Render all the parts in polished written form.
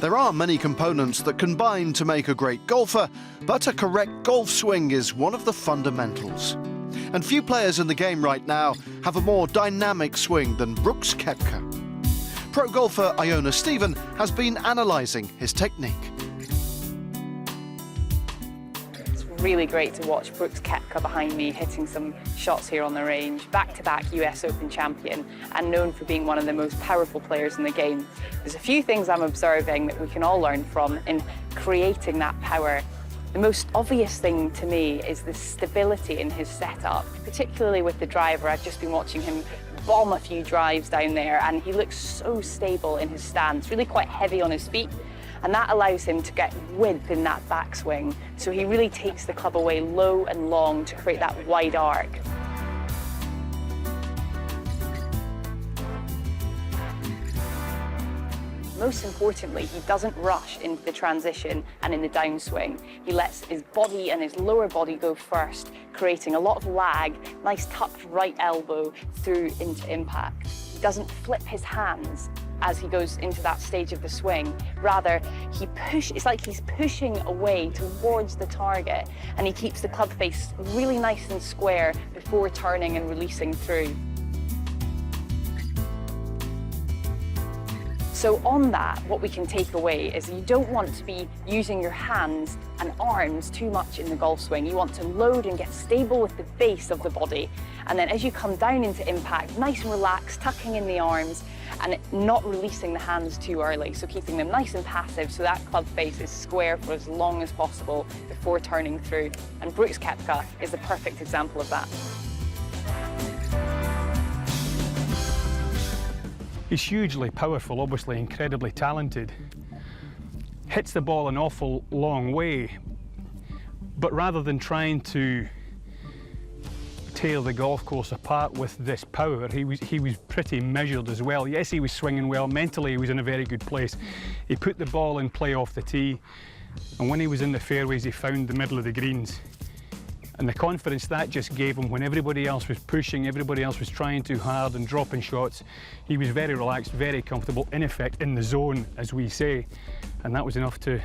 There are many components that combine to make a great golfer, but a correct golf swing is one of the fundamentals. And few players in the game right now have a more dynamic swing than Brooks Koepka. Pro golfer Iona Stephen has been analysing his technique. It's really great to watch Brooks Koepka behind me hitting some shots here on the range. Back-to-back US Open champion and known for being one of the most powerful players in the game. There's a few things I'm observing that we can all learn from in creating that power. The most obvious thing to me is the stability in his setup, particularly with the driver. I've just been watching him bomb a few drives down there and he looks so stable in his stance, really quite heavy on his feet, and that allows him to get width in that backswing. So he really takes the club away low and long to create that wide arc. Most importantly, he doesn't rush into the transition and in the downswing. He lets his body and his lower body go first, creating a lot of lag, nice tucked right elbow through into impact. He doesn't flip his hands as he goes into that stage of the swing. Rather, it's like he's pushing away towards the target, and he keeps the club face really nice and square before turning and releasing through. So on that, what we can take away is you don't want to be using your hands and arms too much in the golf swing. You want to load and get stable with the base of the body. And then as you come down into impact, nice and relaxed, tucking in the arms and not releasing the hands too early. So keeping them nice and passive so that club face is square for as long as possible before turning through. And Brooks Koepka is the perfect example of that. He's hugely powerful, obviously incredibly talented. Hits the ball an awful long way, but rather than trying to tear the golf course apart with this power, he was pretty measured as well. Yes, he was swinging well. Mentally, he was in a very good place. He put the ball in play off the tee, and when he was in the fairways, he found the middle of the greens. And the confidence that just gave him when everybody else was pushing, everybody else was trying too hard and dropping shots, he was very relaxed, very comfortable, in effect in the zone, as we say. And that was enough to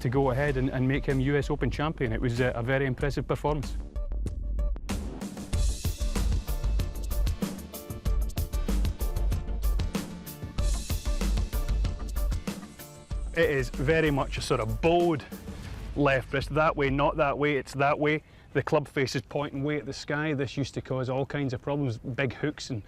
go ahead and make him US Open champion. It was a very impressive performance. It is very much a sort of bowed left wrist, that way, not that way, it's that way. The club face is pointing way at the sky. This used to cause all kinds of problems, big hooks and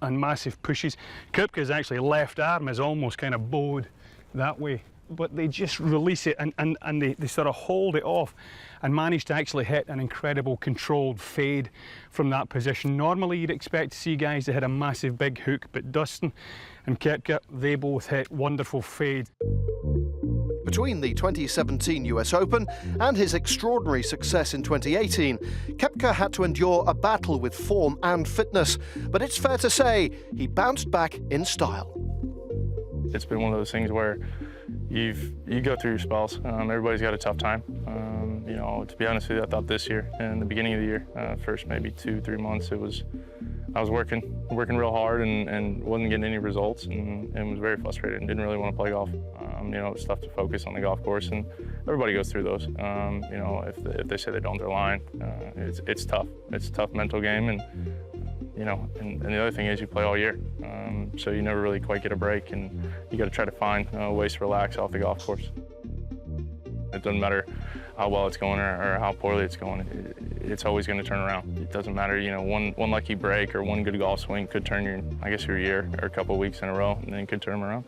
massive pushes. Koepka's actually left arm is almost kind of bowed that way, but they just release it and they sort of hold it off and manage to actually hit an incredible controlled fade from that position. Normally you'd expect to see guys that hit a massive big hook, but Dustin and Koepka, they both hit wonderful fade. Between the 2017 US Open and his extraordinary success in 2018, Koepka had to endure a battle with form and fitness, but it's fair to say he bounced back in style. It's been one of those things where you go through your spells. Everybody's got a tough time. You know, to be honest with you, I thought this year, in the beginning of the year, first maybe 2-3 months, I was working real hard and wasn't getting any results and was very frustrated and didn't really want to play golf. You know, it's tough to focus on the golf course, and everybody goes through those. You know, if they say they don't, they're lying. It's tough. It's a tough mental game, and you know, and the other thing is you play all year, so you never really quite get a break, and you got to try to find ways to relax off the golf course. It doesn't matter how well it's going or how poorly it's going. It's always going to turn around. It doesn't matter, you know, one lucky break or one good golf swing could turn your year or a couple of weeks in a row, and then could turn them around.